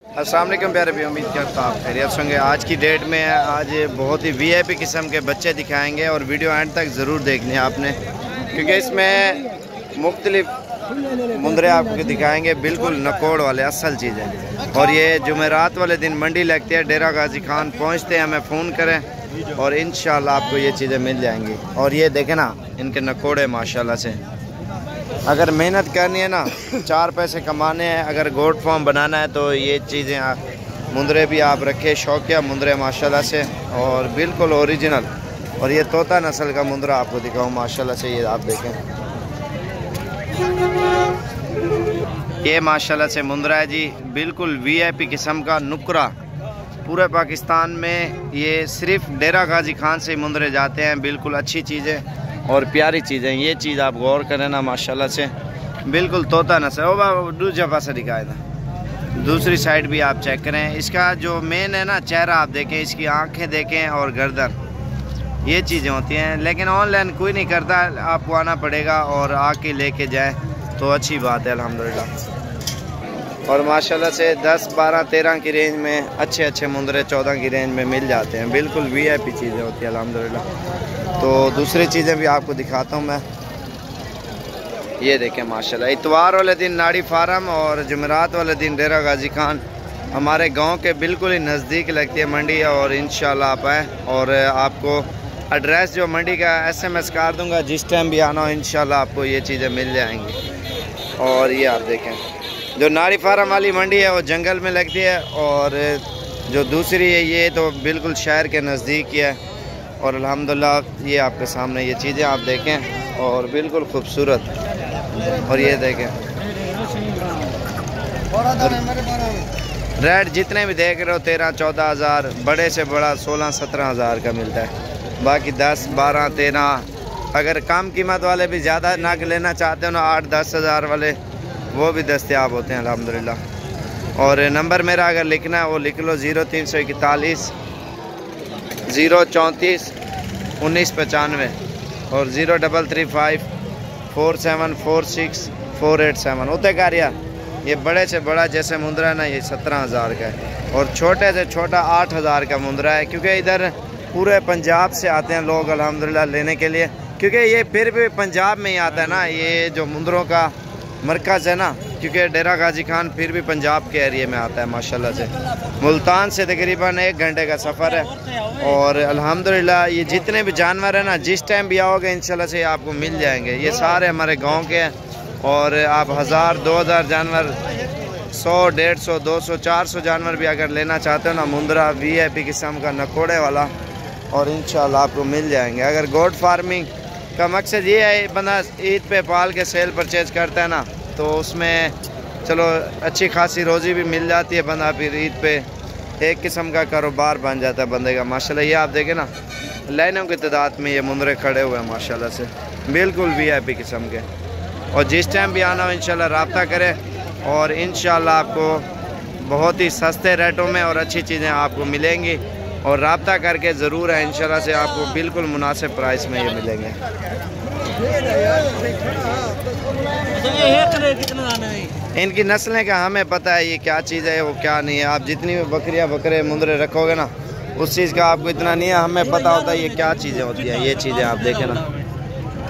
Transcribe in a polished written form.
अस्सलाम वालेकुम प्यारे भी, उम्मीद करता हूँ आप खैरियत से होंगे। आज की डेट में आज बहुत ही वीआईपी किस्म के बच्चे दिखाएंगे और वीडियो एंड तक ज़रूर देखनी है आपने, क्योंकि इसमें मुख्तलिफ मुंदरे आपको दिखाएंगे, बिल्कुल नकोड़ वाले असल चीज़ें। और ये जुमेरात वाले दिन मंडी लगती है, डेरा गाजी खान पहुँचते हैं, हमें फ़ोन करें और इंशाल्लाह आपको ये चीज़ें मिल जाएंगी। और ये देखें ना, इनके नकोड़े माशाल्लाह से, अगर मेहनत करनी है ना, 4 पैसे कमाने हैं, अगर गोट फॉर्म बनाना है तो ये चीज़ें मुंदरे भी आप रखे, शौकिया मुंदरे माशाल्लाह से और बिल्कुल ओरिजिनल। और ये तोता नस्ल का मुंदरा आपको दिखाऊँ माशाल्लाह से, ये आप देखें, ये माशाल्लाह से मुंदरा है जी, बिल्कुल वीआईपी किस्म का नुकरा। पूरे पाकिस्तान में ये सिर्फ डेरा गाजी खान से मुंदरे जाते हैं, बिल्कुल अच्छी चीज़ें और प्यारी चीज़ें। ये चीज़ आप गौर करें ना माशाल्लाह से, बिल्कुल तोता नस्ल। ओ बाबा दूसरा पासा दिखाए था, दूसरी साइड भी आप चेक करें। इसका जो मेन है ना, चेहरा आप देखें, इसकी आंखें देखें और गर्दन, ये चीज़ें होती हैं। लेकिन ऑनलाइन कोई नहीं करता, आपको आना पड़ेगा और आके लेके जाए तो अच्छी बात है अल्हम्दुलिल्लाह। और माशाल्लाह से 10, 12, 13 की रेंज में अच्छे अच्छे मुंदरे 14 की रेंज में मिल जाते हैं, बिल्कुल वीआईपी चीज़ें होती हैं अल्हम्दुलिल्लाह। तो दूसरी चीज़ें भी आपको दिखाता हूँ मैं, ये देखें माशाल्लाह। इतवार वाले दिन नाड़ी फार्म और जुमेरात वाले दिन डेरा गाजी खान हमारे गांव के बिल्कुल ही नज़दीक लगती है मंडी। और इंशाल्लाह आप आएँ और आपको एड्रेस जो मंडी का SMS कर दूँगा, जिस टाइम भी आना हो इंशाल्लाह आपको ये चीज़ें मिल जाएंगी। और ये आप देखें, जो नाड़ी फार्म वाली मंडी है वो जंगल में लगती है, और जो दूसरी है ये तो बिल्कुल शहर के नज़दीक ही है। और अल्हम्दुलिल्लाह ये आपके सामने ये चीज़ें आप देखें और बिल्कुल खूबसूरत। और ये देखें रेट जितने भी देख रहे हो 13-14 हज़ार, बड़े से बड़ा 16-17 हज़ार का मिलता है। बाकी 10, 12, 13, अगर कम कीमत वाले भी ज़्यादा नग लेना चाहते हो ना, 8-10 हज़ार वाले, वो भी दस्तयाब होते हैं अल्हम्दुलिल्लाह। और नंबर मेरा अगर लिखना है वो लिख लो, 0341 034 1995 और 0335 4746 487 होते कारिया। ये बड़े से बड़ा जैसे मुंदरा है ना, ये 17 हज़ार का है, और छोटे से छोटा 8 हज़ार का मुंदरा है। क्योंकि इधर पूरे पंजाब से आते हैं लोग अल्हम्दुलिल्लाह लेने के लिए, क्योंकि ये फिर भी पंजाब में ही आता है ना, ये जो मुंदरों का मरकज़ है ना, क्योंकि डेरा गाजी खान फिर भी पंजाब के एरिए में आता है माशाल्लाह से। मुल्तान से तकरीबन 1 घंटे का सफ़र है। और अल्हम्दुलिल्लाह ये जितने भी जानवर हैं ना, जिस टाइम भी आओगे इंशाल्लाह से आपको मिल जाएंगे। ये सारे हमारे गांव के हैं, और आप 1000, 2000 जानवर, 100, 150, 200, 400 जानवर भी अगर लेना चाहते हो ना, मुंदरा वीआईपी किस्म का नकोड़े वाला, और इंशाल्लाह आपको मिल जाएंगे। अगर गोट फार्मिंग का मकसद ये है, बंदा ईद पे पाल के सेल परचेज करता है ना, तो उसमें चलो अच्छी खासी रोज़ी भी मिल जाती है, बंदा फिर ईद पे एक किस्म का कारोबार बन जाता है बंदे का माशाल्लाह। ये आप देखें ना, लाइनों की तादाद में ये मुंदरे खड़े हुए हैं माशाल्लाह से, बिल्कुल वीआईपी किस्म के। और जिस टाइम भी आना हो इंशाल्लाह रब्ता करें, और इंशाल्लाह आपको बहुत ही सस्ते रेटों में और अच्छी चीज़ें आपको मिलेंगी। और रब्ता करके ज़रूर है, इंशाल्लाह से आपको बिल्कुल मुनासिब प्राइस में ये मिलेंगे। इनकी नस्लें का हमें पता है ये क्या चीज़ है, वो क्या नहीं है। आप जितनी भी बकरियाँ बकरे मुंदरे रखोगे ना, उस चीज़ का आपको इतना नहीं है, हमें पता होता है ये क्या चीज़ें होती हैं। ये चीज़ें आप देखें ना,